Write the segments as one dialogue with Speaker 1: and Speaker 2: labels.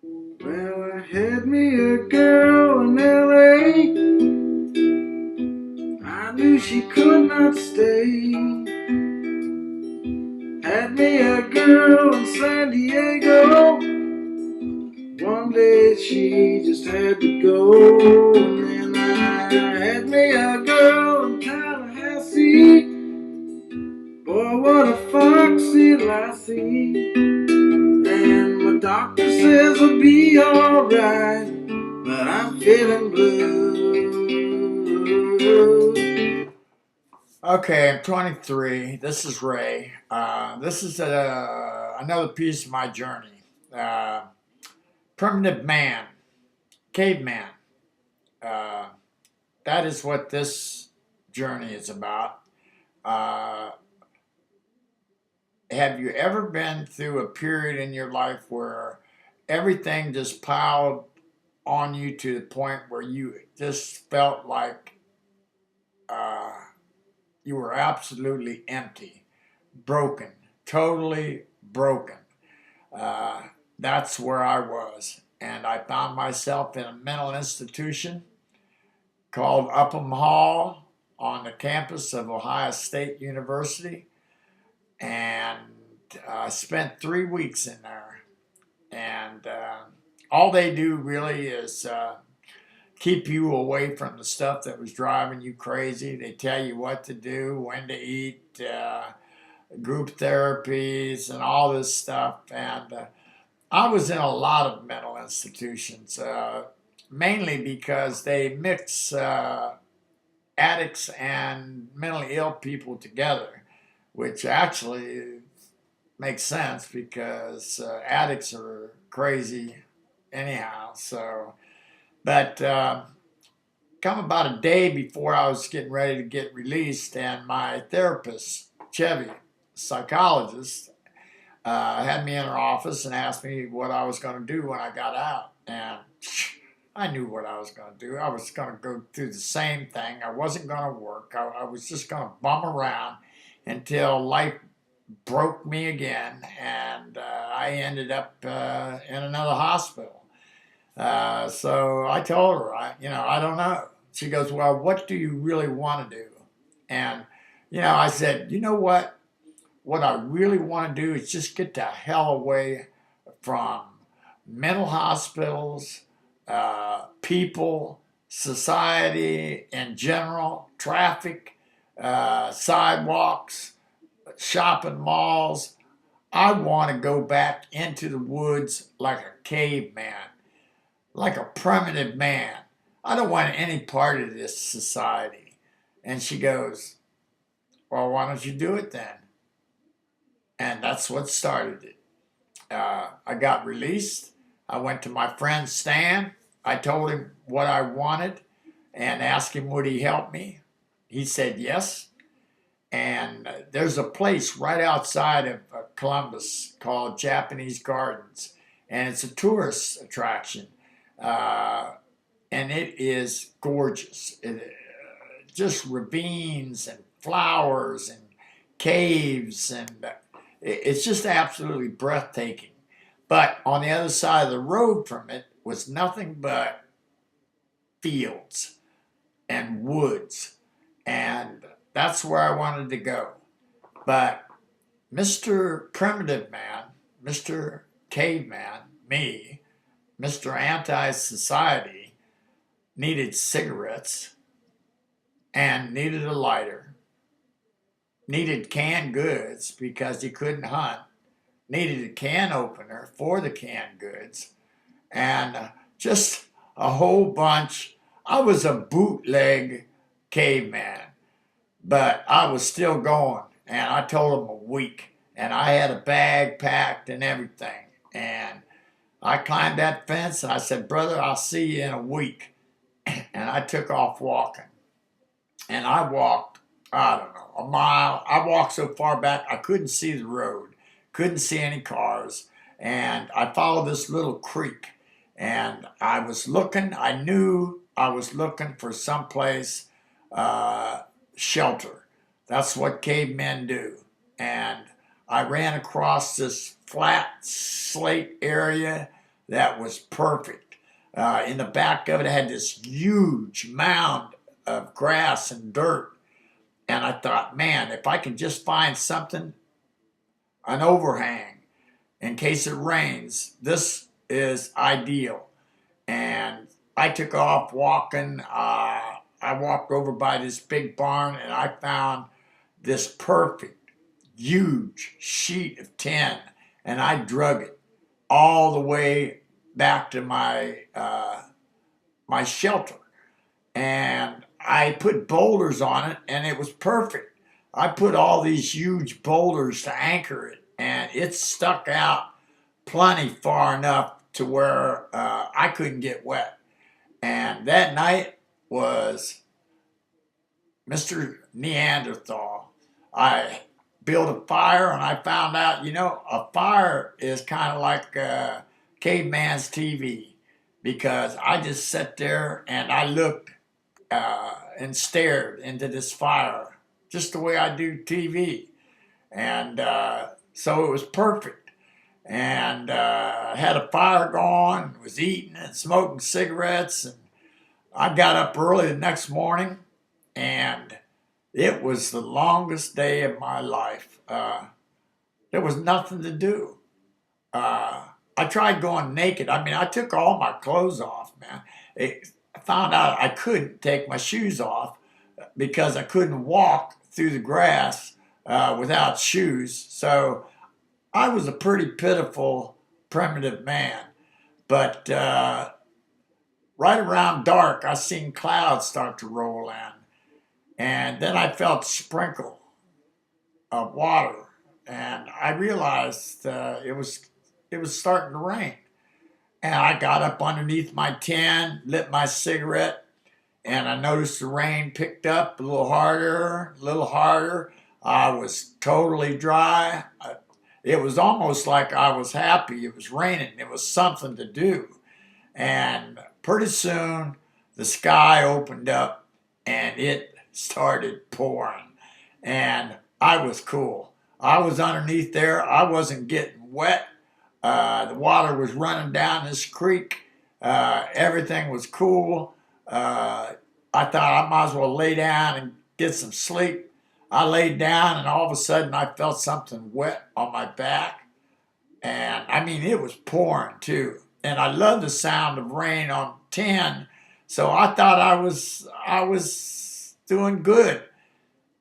Speaker 1: Well, I had me a girl in L.A. I knew she could not stay. Had me a girl in San Diego. One day she just had to go. And then I had me a girl in Tallahassee. Boy, what a foxy lassie. And my doctor says I'll be alright, but I'm feeling blue. Okay, I'm 23. This is Ray. This is another piece of my journey. Uh, Primitive man, caveman. Uh, that is what this journey is about. Uh, have you ever been through a period in your life where everything just piled on you to the point where you just felt like uh, you were absolutely empty, broken, totally broken? Uh, that's where I was. And I found myself in a mental institution called Upham Hall on the campus of Ohio State University. And I spent 3 weeks in there. And all they do really is keep you away from the stuff that was driving you crazy. They tell you what to do, when to eat, group therapies, and all this stuff. And I was in a lot of mental institutions, mainly because they mix addicts and mentally ill people together, which actually makes sense because addicts are crazy anyhow. So, but come about a day before I was getting ready to get released, and my therapist, Chevy, psychologist, had me in her office and asked me what I was going to do when I got out. And I knew what I was going to do. I was going to go through the same thing. I wasn't going to work. I was just going to bum around until life broke me again, and I ended up in another hospital. So I told her, I don't know. She goes, well, what do you really want to do? And, I said, you know what? What I really want to do is just get the hell away from mental hospitals, people, society in general, traffic, sidewalks, shopping malls. I want to go back into the woods like a caveman, like a primitive man. I don't want any part of this society. And she goes, well, why don't you do it then? And that's what started it. I got released. I went to my friend Stan. I told him what I wanted and asked him would he help me. He said yes. And there's a place right outside of Columbus called Japanese Gardens, and it's a tourist attraction, uh, and it is gorgeous. Just ravines and flowers and caves, and it's just absolutely breathtaking. But on the other side of the road from it was nothing but fields and woods, and that's where I wanted to go. But Mr. Primitive Man, Mr. Caveman, me, Mr. Anti Society, needed cigarettes and needed a lighter, needed canned goods because he couldn't hunt, needed a can opener for the canned goods, and just a whole bunch. I was a bootleg caveman, but I was still going. And I told him a week, and I had a bag packed and everything. And I climbed that fence and I said, brother, I'll see you in a week. And I took off walking. And I walked, I don't know, a mile. I walked so far back I couldn't see the road, couldn't see any cars. And I followed this little creek. And I was looking, I knew I was looking for someplace shelter. That's what cavemen do. And I ran across this flat slate area that was perfect. In the back of it, I had this huge mound of grass and dirt. And I thought, man, if I can just find something, an overhang, in case it rains, this is ideal. And I took off walking. I walked over by this big barn and I found this perfect, huge sheet of tin, and I drug it all the way back to my shelter. And I put boulders on it, and it was perfect. I put all these huge boulders to anchor it, and it stuck out plenty far enough to where I couldn't get wet. And that night was Mr. Neanderthal. I built a fire, and I found out, a fire is kind of like caveman's TV, because I just sat there and I looked and stared into this fire, just the way I do TV. And so it was perfect. And had a fire going, was eating and smoking cigarettes. And I got up early the next morning, and it was the longest day of my life. There was nothing to do. I tried going naked. I mean, I took all my clothes off, man. I found out I couldn't take my shoes off because I couldn't walk through the grass without shoes. So I was a pretty pitiful, primitive man. But right around dark, I seen clouds start to roll in. And then I felt a sprinkle of water. And I realized it was starting to rain. And I got up underneath my tent, lit my cigarette, and I noticed the rain picked up a little harder, a little harder. I was totally dry. It was almost like I was happy. It was raining. It was something to do. And pretty soon, the sky opened up and it started pouring. And I was cool. I was underneath there. I wasn't getting wet. The water was running down this creek. Everything was cool. I thought I might as well lay down and get some sleep. I laid down, and all of a sudden I felt something wet on my back. And I mean, it was pouring too. And I love the sound of rain on tin. So I thought I was doing good.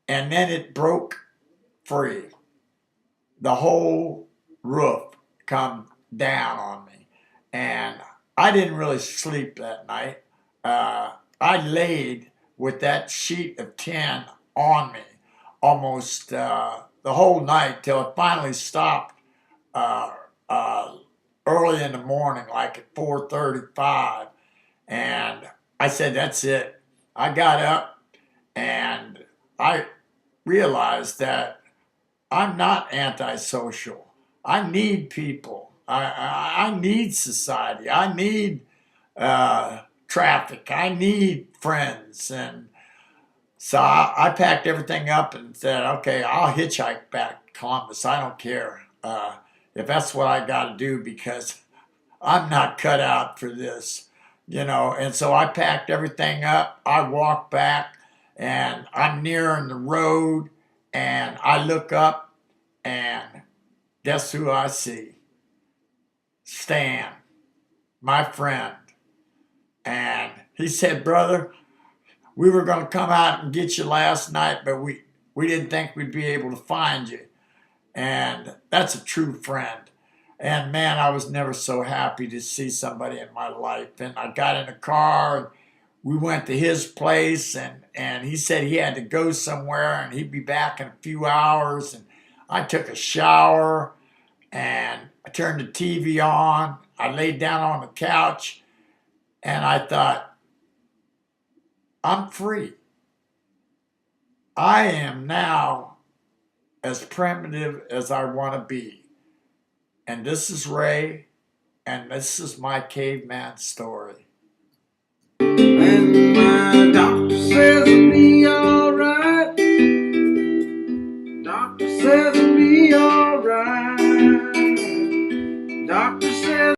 Speaker 1: And then it broke free. The whole roof come down on me. And I didn't really sleep that night. I laid with that sheet of tin on me almost the whole night till it finally stopped uh, early in the morning, like at 4:35. And I said, that's it. I got up and I realized that I'm not antisocial. I need people. I need society. I need traffic. I need friends. And so I packed everything up and said, okay, I'll hitchhike back to Columbus. I don't care if that's what I got to do, because I'm not cut out for this, And so I packed everything up. I walked back, and I'm nearing the road, and I look up, and guess who I see? Stan, my friend. And he said, brother, we were going to come out and get you last night, but we didn't think we'd be able to find you. And that's a true friend. And man, I was never so happy to see somebody in my life. And I got in a car and we went to his place, and he said he had to go somewhere and he'd be back in a few hours. And I took a shower and I turned the TV on. I laid down on the couch and I thought, I'm free. I am now as primitive as I want to be. And this is Ray, and this is my caveman story.
Speaker 2: And my doctor says